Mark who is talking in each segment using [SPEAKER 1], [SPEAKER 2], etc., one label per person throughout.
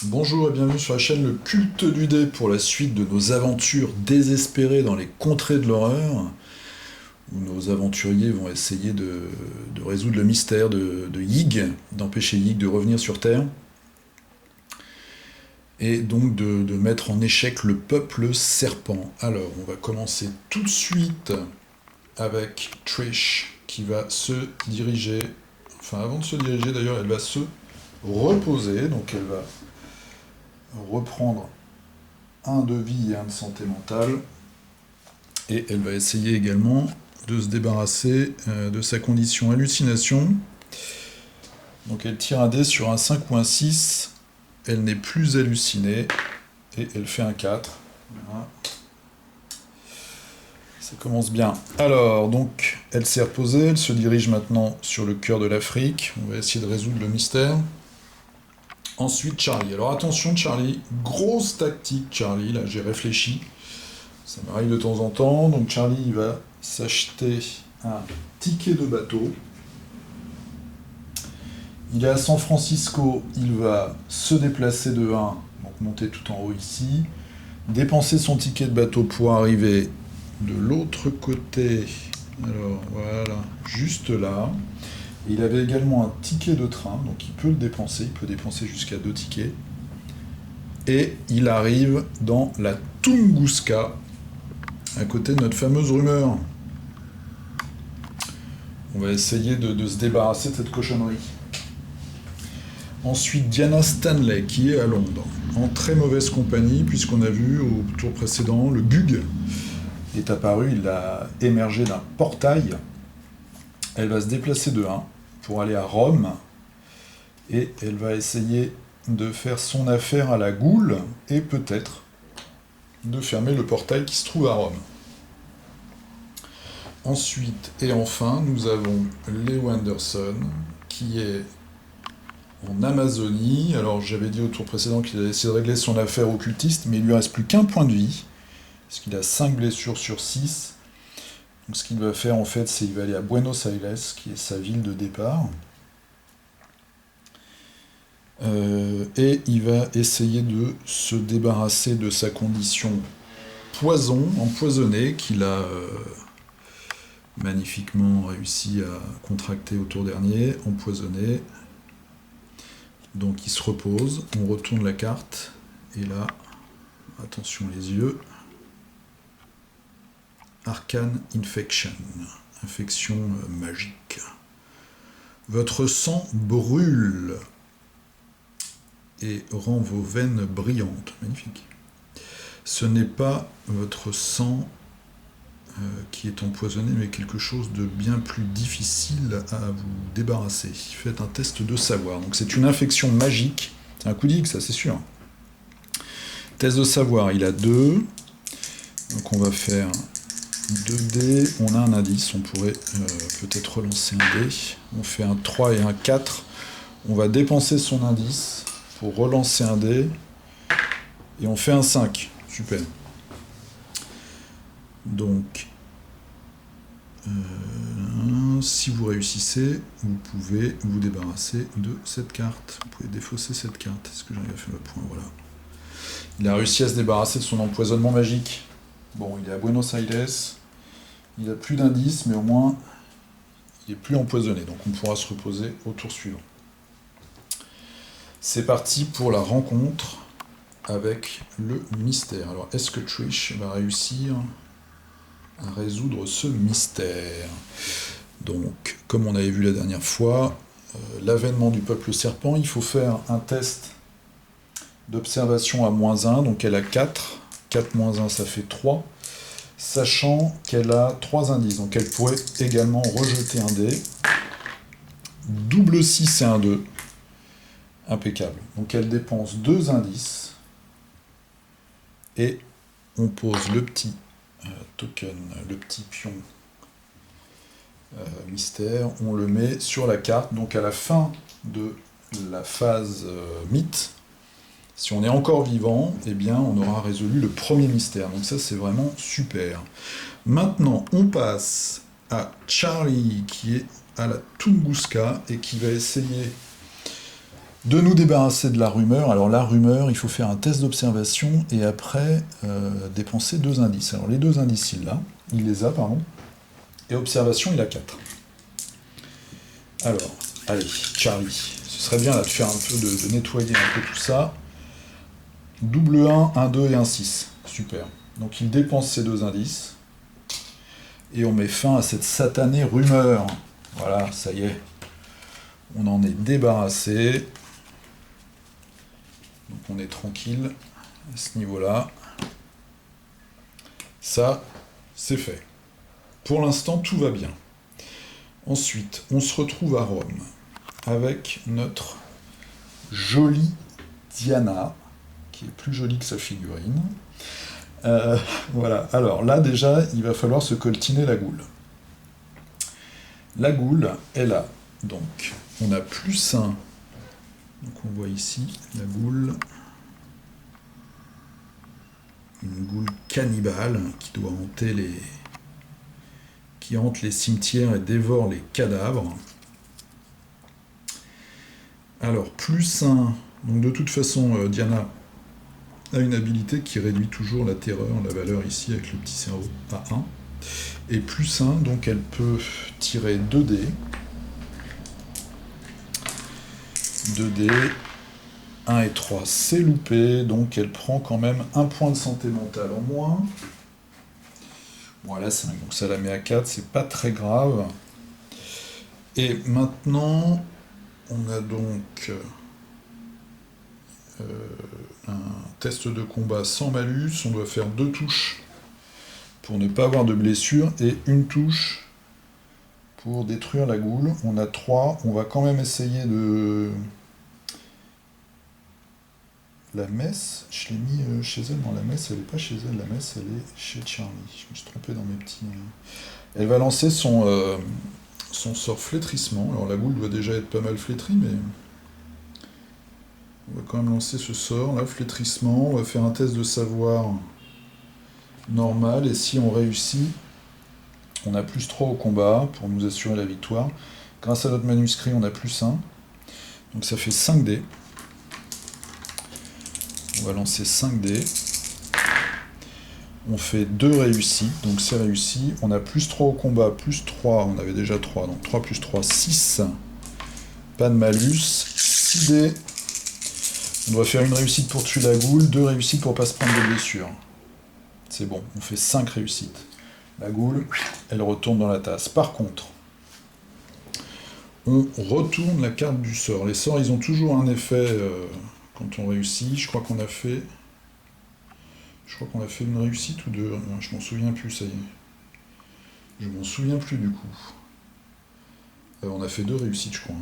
[SPEAKER 1] Bonjour et bienvenue sur la chaîne Le Culte du Dé pour la suite de nos aventures désespérées dans les contrées de l'horreur, où nos aventuriers vont essayer de résoudre le mystère de Yig, d'empêcher Yig de revenir sur Terre, et donc de mettre en échec le peuple serpent. Alors, on va commencer tout de suite avec Trish, qui va se diriger, enfin avant de se diriger d'ailleurs, elle va se reposer, donc elle va reprendre un de vie et un de santé mentale, et elle va essayer également de se débarrasser de sa condition hallucination. Donc elle tire un dé sur un 5 ou un 6, elle n'est plus hallucinée, et elle fait un 4. Voilà. Ça commence bien. Alors, donc, elle s'est reposée, elle se dirige maintenant sur le cœur de l'Afrique, on va essayer de résoudre le mystère. Ensuite, Charlie. Alors attention, Charlie, grosse tactique, Charlie, là j'ai réfléchi, ça m'arrive de temps en temps. Donc Charlie, il va s'acheter un ticket de bateau. Il est à San Francisco, il va se déplacer de 1, donc monter tout en haut ici, dépenser son ticket de bateau pour arriver de l'autre côté, alors voilà, juste là. Il avait également un ticket de train, donc il peut le dépenser, il peut dépenser jusqu'à 2 tickets. Et il arrive dans la Tunguska, à côté de notre fameuse rumeur. On va essayer de se débarrasser de cette cochonnerie. Ensuite, Diana Stanley, qui est à Londres, en très mauvaise compagnie, puisqu'on a vu au tour précédent, le Bug est apparu, il a émergé d'un portail. Elle va se déplacer de 1 pour aller à Rome, et elle va essayer de faire son affaire à la goule, et peut-être de fermer le portail qui se trouve à Rome. Ensuite, et enfin, nous avons Leo Anderson, qui est en Amazonie. Alors, j'avais dit au tour précédent qu'il allait essayer de régler son affaire occultiste, mais il lui reste plus qu'un point de vie, parce qu'il a 5 blessures sur 6. Donc, ce qu'il va faire, en fait, c'est qu'il va aller à Buenos Aires, qui est sa ville de départ. Et il va essayer de se débarrasser de sa condition empoisonnée, qu'il a magnifiquement réussi à contracter au tour dernier, empoisonné. Donc il se repose, on retourne la carte, et là, attention les yeux, Arcane Infection, infection magique. Votre sang brûle et rend vos veines brillantes, magnifique. Ce n'est pas votre sang qui est empoisonné, mais quelque chose de bien plus difficile à vous débarrasser. Faites un test de savoir. Donc c'est une infection magique. C'est un coup d'X, ça c'est sûr. Test de savoir, il a 2. Donc on va faire 2 dés. On a un indice, on pourrait peut-être relancer un dé. On fait un 3 et un 4. On va dépenser son indice pour relancer un dé. Et on fait un 5. Super. Donc, si vous réussissez, vous pouvez vous débarrasser de cette carte. Vous pouvez défausser cette carte. Est-ce que j'arrive à faire le point? Voilà. Il a réussi à se débarrasser de son empoisonnement magique. Bon, il est à Buenos Aires. Il a plus d'indices, mais au moins, il est plus empoisonné. Donc on pourra se reposer au tour suivant. C'est parti pour la rencontre avec le mystère. Alors, est-ce que Trish va réussir à résoudre ce mystère? Donc, comme on avait vu la dernière fois, l'avènement du peuple serpent, il faut faire un test d'observation à -1, donc elle a 4. 4 moins 1, ça fait 3, sachant qu'elle a 3 indices, donc elle pourrait également rejeter un dé. Double 6 et un 2. Impeccable. Donc elle dépense 2 indices, et on pose le petit token, le petit pion mystère, on le met sur la carte. Donc à la fin de la phase mythe, si on est encore vivant, eh bien on aura résolu le premier mystère. Donc ça c'est vraiment super. Maintenant on passe à Charlie qui est à la Tunguska et qui va essayer de nous débarrasser de la rumeur. Alors la rumeur, il faut faire un test d'observation et après dépenser 2 indices. Alors les 2 indices, il les a, pardon. Et observation, il a 4. Alors, allez, Charlie, ce serait bien là, de faire un peu, de nettoyer un peu tout ça. Double 1, 1, 2 et 1, 6. Super. Donc il dépense ces 2 indices. Et on met fin à cette satanée rumeur. Voilà, ça y est. On en est débarrassé. Donc on est tranquille à ce niveau-là. Ça, c'est fait. Pour l'instant, tout va bien. Ensuite, on se retrouve à Rome avec notre jolie Diana, qui est plus jolie que sa figurine. Voilà. Alors là, déjà, il va falloir se coltiner la goule. La goule, elle a donc, on a +1. Donc on voit ici la goule, une goule cannibale qui doit qui hante les cimetières et dévore les cadavres. Alors +1, donc de toute façon Diana a une habilité qui réduit toujours la terreur, la valeur ici avec le petit cerveau à 1. Et +1, donc elle peut tirer 2 dés. 2 dés, 1 et 3, c'est loupé, donc elle prend quand même 1 point de santé mentale en moins. Voilà, 5, donc ça la met à 4, c'est pas très grave. Et maintenant, on a donc un test de combat sans malus, on doit faire 2 touches pour ne pas avoir de blessure, et 1 touche pour détruire la goule. On a 3, on va quand même essayer de... La messe, je l'ai mis chez elle. Non, la messe, elle n'est pas chez elle. La messe, elle est chez Charlie. Je me suis trompé dans mes petits... Elle va lancer son sort flétrissement. Alors la goule doit déjà être pas mal flétrie, mais... On va quand même lancer ce sort, là, flétrissement. On va faire un test de savoir normal. Et si on réussit, on a +3 au combat pour nous assurer la victoire. Grâce à notre manuscrit, on a +1. Donc ça fait 5 dés. On va lancer 5 dés. On fait 2 réussites, donc c'est réussi. On a +3 au combat, +3, on avait déjà 3, donc 3 + 3, 6. Pas de malus. 6 dés. On doit faire 1 réussite pour tuer la goule, 2 réussites pour pas se prendre de blessures. C'est bon, on fait 5 réussites. La goule, elle retourne dans la tasse. Par contre, on retourne la carte du sort. Les sorts, ils ont toujours un effet... quand on réussit, je crois qu'on a fait 1 réussite ou 2. Non, je m'en souviens plus, ça y est. Je m'en souviens plus du coup. On a fait 2 réussites, je crois.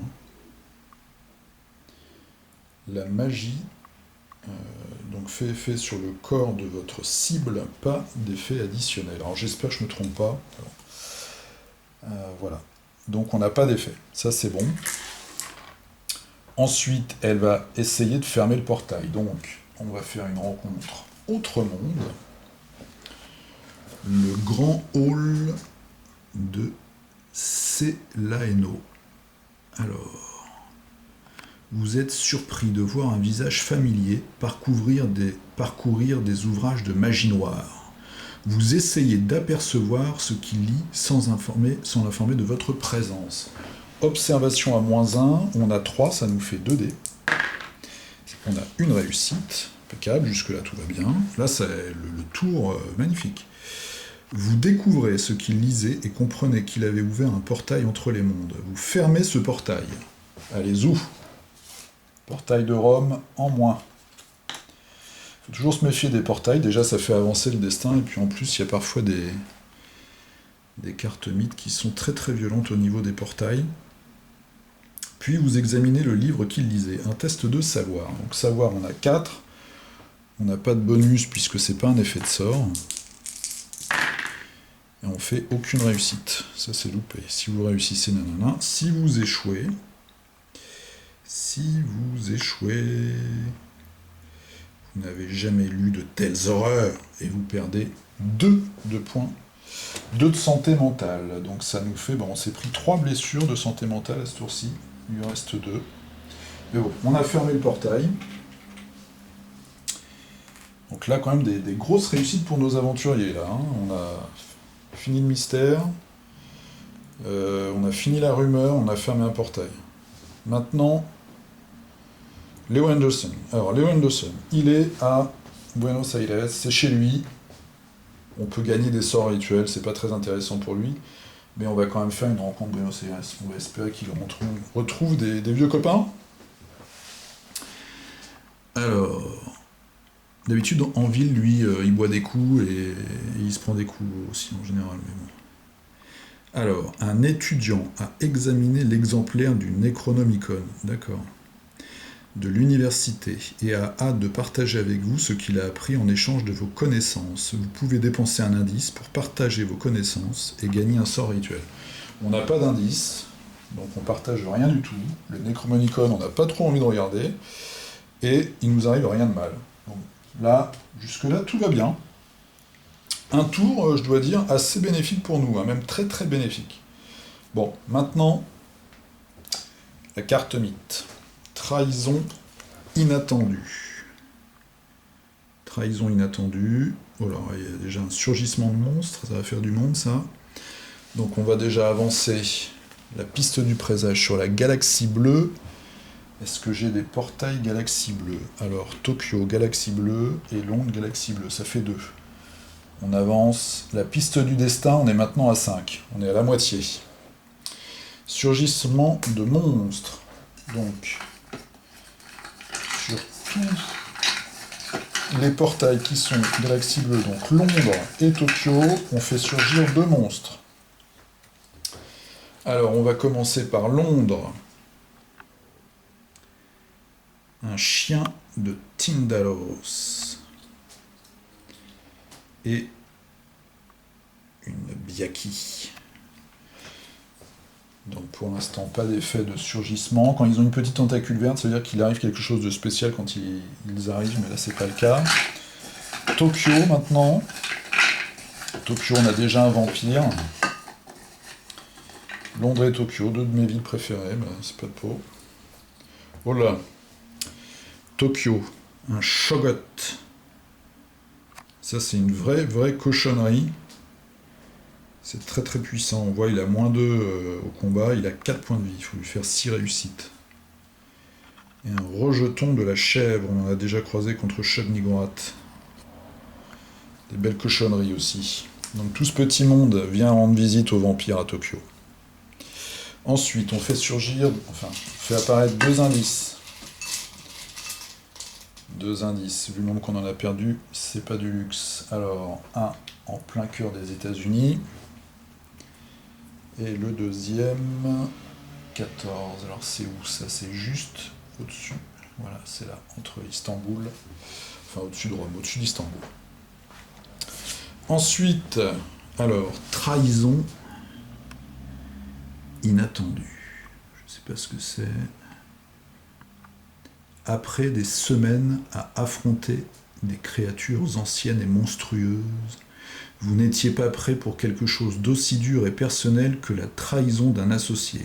[SPEAKER 1] La magie donc fait effet sur le corps de votre cible, pas d'effet additionnel. Alors j'espère que je ne me trompe pas. Voilà. Donc on n'a pas d'effet. Ça c'est bon. Ensuite, elle va essayer de fermer le portail. Donc, on va faire une rencontre autre monde. Le grand hall de Celaeno. Alors, vous êtes surpris de voir un visage familier parcourir des ouvrages de magie noire. Vous essayez d'apercevoir ce qu'il lit sans l'informer de votre présence. Observation à -1, on a 3, ça nous fait 2 dés. On a 1 réussite, impeccable, jusque-là tout va bien. Là, c'est le tour magnifique. Vous découvrez ce qu'il lisait et comprenez qu'il avait ouvert un portail entre les mondes. Vous fermez ce portail. Allez, zou. Portail de Rome en moins. Il faut toujours se méfier des portails, déjà ça fait avancer le destin, et puis en plus il y a parfois des cartes mythes qui sont très très violentes au niveau des portails. Puis vous examinez le livre qu'il lisait, un test de savoir. Donc savoir, on a 4, on n'a pas de bonus puisque c'est pas un effet de sort. Et on fait aucune réussite, ça c'est loupé. Si vous réussissez, nanana. Si vous échouez, vous n'avez jamais lu de telles horreurs et vous perdez 2 de points, 2 de santé mentale. Donc ça nous fait, bon, on s'est pris 3 blessures de santé mentale à ce tour-ci, il lui reste 2. Mais bon, on a fermé le portail. Donc là, quand même, des grosses réussites pour nos aventuriers, là. Hein. On a fini le mystère, on a fini la rumeur, on a fermé un portail. Maintenant, Leo Anderson. Alors, Leo Anderson, il est à Buenos Aires, c'est chez lui. On peut gagner des sorts rituels, c'est pas très intéressant pour lui. Mais on va quand même faire une rencontre Buenos Aires. On va espérer qu'il retrouve des vieux copains. Alors, d'habitude, en ville, lui, il boit des coups et il se prend des coups aussi en général. Mais bon. Alors, un étudiant a examiné l'exemplaire du Necronomicon, d'accord, de l'université et a hâte de partager avec vous ce qu'il a appris en échange de vos connaissances. Vous pouvez dépenser un indice pour partager vos connaissances et gagner un sort rituel. On n'a pas d'indice, donc on partage rien du tout. Le Necronomicon, on n'a pas trop envie de regarder, et il nous arrive rien de mal. Donc là, jusque-là, tout va bien. Un tour, je dois dire, assez bénéfique pour nous, hein, même très très bénéfique. Bon, maintenant, la carte mythe. Trahison inattendue. Trahison inattendue. Oh là, il y a déjà un surgissement de monstres, ça va faire du monde ça. Donc on va déjà avancer la piste du présage sur la galaxie bleue. Est-ce que j'ai des portails galaxie bleue? Alors Tokyo, galaxie bleue, et Londres, galaxie bleue, ça fait 2. On avance. La piste du destin, on est maintenant à 5. On est à la moitié. Surgissement de monstres. Donc, sur tous les portails qui sont galaxie bleue, donc Londres et Tokyo, on fait surgir 2 monstres. Alors, on va commencer par Londres. Un chien de Tindalos. Et une Biaki. Donc pour l'instant, pas d'effet de surgissement. Quand ils ont une petite tentacule verte, ça veut dire qu'il arrive quelque chose de spécial quand ils arrivent, mais là c'est pas le cas. Tokyo maintenant. Tokyo, on a déjà un vampire. Londres et Tokyo, 2 de mes villes préférées, bah, c'est pas de peau. Oh là. Tokyo, un Shogot. Ça c'est une vraie cochonnerie. C'est très très puissant. On voit il a -2 au combat, il a 4 points de vie, il faut lui faire 6 réussites. Et un rejeton de la chèvre, on en a déjà croisé contre Shub-Niggurath. Des belles cochonneries aussi. Donc tout ce petit monde vient rendre visite aux vampires à Tokyo. Ensuite, on fait fait apparaître 2 indices. 2 indices, vu le nombre qu'on en a perdu, c'est pas du luxe. Alors, un en plein cœur des États-Unis. Et le deuxième, 14. Alors c'est où ça? C'est juste au-dessus. Voilà, c'est là, entre Istanbul. Enfin, au-dessus de Rome, au-dessus d'Istanbul. Ensuite, alors, trahison inattendue. Je sais pas ce que c'est. Après des semaines à affronter des créatures anciennes et monstrueuses, vous n'étiez pas prêt pour quelque chose d'aussi dur et personnel que la trahison d'un associé.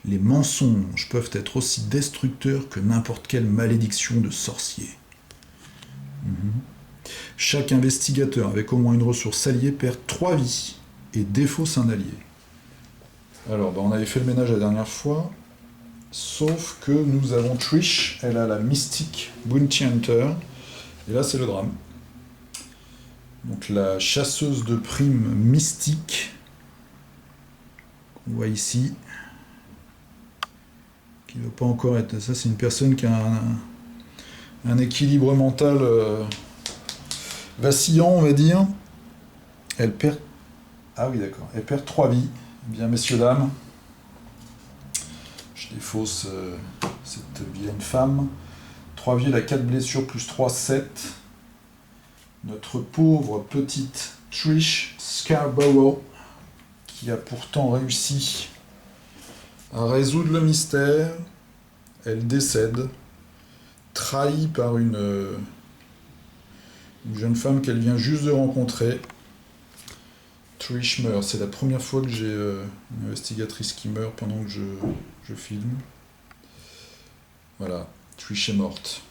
[SPEAKER 1] Les mensonges peuvent être aussi destructeurs que n'importe quelle malédiction de sorcier. Chaque investigateur avec au moins une ressource alliée perd 3 vies et défausse un allié. Alors, on avait fait le ménage la dernière fois, sauf que nous avons Trish, elle a la mystique Bounty Hunter, et là c'est le drame. Donc la chasseuse de primes mystique, qu'on voit ici, qui ne va pas encore être... Ça c'est une personne qui a un équilibre mental vacillant, on va dire. Elle perd... Ah oui d'accord, elle perd 3 vies. Bien messieurs, dames. Je défausse cette vilaine femme. 3 vies, elle a 4 blessures, plus 3, 7. Notre pauvre petite Trish Scarborough, qui a pourtant réussi à résoudre le mystère, elle décède, trahie par une jeune femme qu'elle vient juste de rencontrer. Trish meurt, c'est la première fois que j'ai une investigatrice qui meurt pendant que je filme. Voilà, Trish est morte.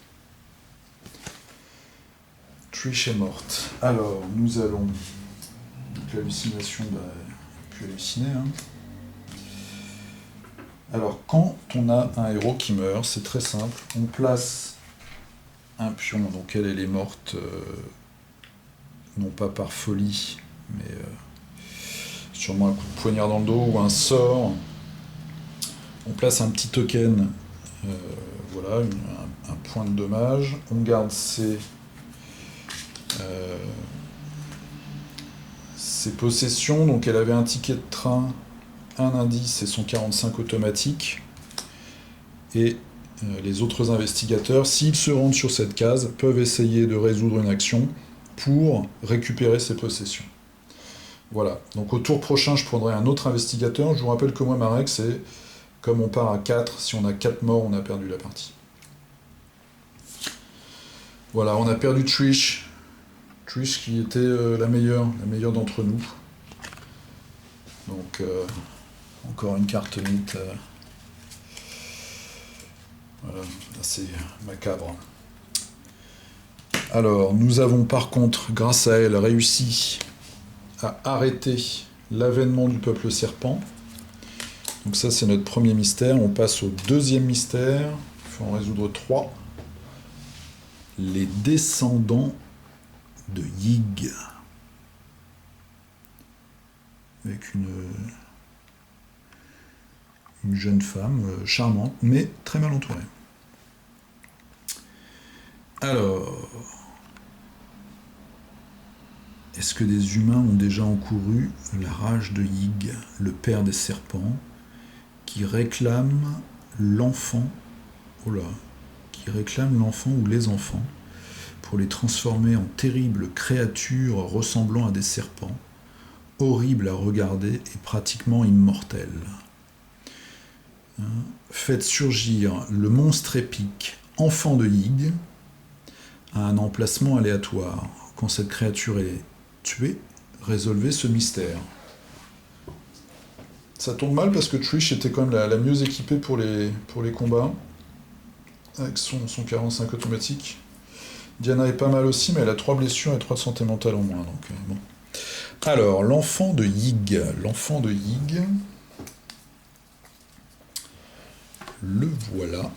[SPEAKER 1] Trish est morte. Alors, nous allons... Donc l'hallucination, plus halluciner. Hein. Alors, quand on a un héros qui meurt, c'est très simple. On place un pion, donc elle est morte, non pas par folie, mais sûrement un coup de poignard dans le dos ou un sort. On place un petit token, voilà, un point de dommage. On garde ses possessions, donc elle avait un ticket de train, un indice et son 45 automatique. Et les autres investigateurs, s'ils se rendent sur cette case, peuvent essayer de résoudre une action pour récupérer ses possessions. Voilà, donc au tour prochain, je prendrai un autre investigateur. Je vous rappelle que moi, ma règle, c'est comme on part à 4, si on a 4 morts, on a perdu la partie. Voilà, on a perdu Trish. Trish qui était la meilleure d'entre nous. Donc, encore une carte mythe. Voilà, assez macabre. Alors, nous avons par contre, grâce à elle, réussi à arrêter l'avènement du peuple serpent. Donc ça, c'est notre premier mystère. On passe au deuxième mystère. Il faut en résoudre 3. Les descendants de Yig. Avec une jeune femme charmante, mais très mal entourée. Alors, est-ce que des humains ont déjà encouru la rage de Yig, le père des serpents, qui réclame l'enfant, qui réclame l'enfant ou les enfants, pour les transformer en terribles créatures ressemblant à des serpents, horribles à regarder et pratiquement immortels. Faites surgir le monstre épique, enfant de Yig, à un emplacement aléatoire. Quand cette créature est tuée, résolvez ce mystère. Ça tombe mal parce que Trish était quand même la mieux équipée pour les combats, avec son 45 automatique. Diana est pas mal aussi, mais elle a 3 blessures et 3 de santé mentale en moins. Donc, bon. Alors, l'enfant de Yig. L'enfant de Yig. Le voilà.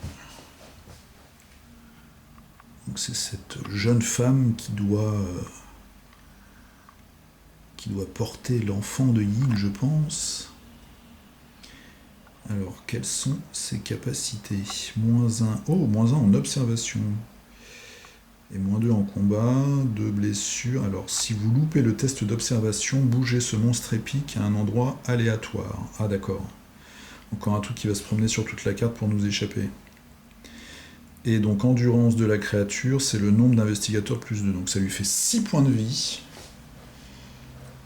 [SPEAKER 1] Donc c'est cette jeune femme qui doit porter l'enfant de Yig, je pense. Alors, quelles sont ses capacités ? -1. Oh, -1 en observation. Et -2 en combat, 2 blessures. Alors, si vous loupez le test d'observation, bougez ce monstre épique à un endroit aléatoire. Ah, d'accord. Encore un truc qui va se promener sur toute la carte pour nous échapper. Et donc, endurance de la créature, c'est le nombre d'investigateurs plus 2. Donc, ça lui fait 6 points de vie.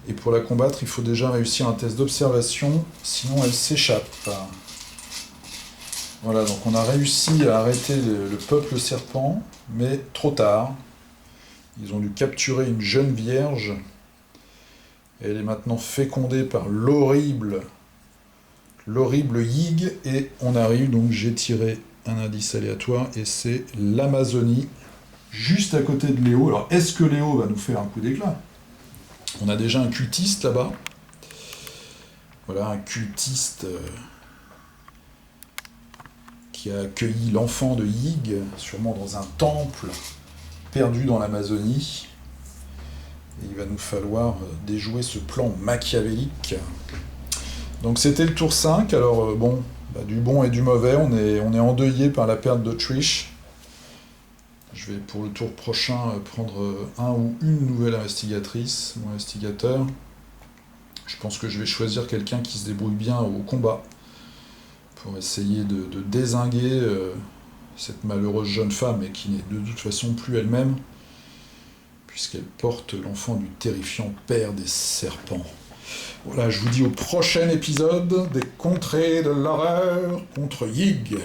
[SPEAKER 1] Et pour la combattre, il faut déjà réussir un test d'observation, sinon elle s'échappe. Voilà, donc on a réussi à arrêter le peuple serpent, mais trop tard. Ils ont dû capturer une jeune vierge. Elle est maintenant fécondée par l'horrible Yig, et on arrive, donc j'ai tiré un indice aléatoire, et c'est l'Amazonie, juste à côté de Léo. Alors, est-ce que Léo va nous faire un coup d'éclat ? On a déjà un cultiste là-bas. Voilà, un cultiste qui a accueilli l'enfant de Yig, sûrement dans un temple perdu dans l'Amazonie. Et il va nous falloir déjouer ce plan machiavélique. Donc c'était le tour 5. Alors du bon et du mauvais, on est endeuillé par la perte de Trish. Je vais pour le tour prochain prendre un ou une nouvelle investigatrice ou investigateur. Je pense que je vais choisir quelqu'un qui se débrouille bien au combat pour essayer de dézinguer cette malheureuse jeune femme et qui n'est de toute façon plus elle-même puisqu'elle porte l'enfant du terrifiant père des serpents. Voilà, je vous dis au prochain épisode des Contrées de l'horreur contre Yig.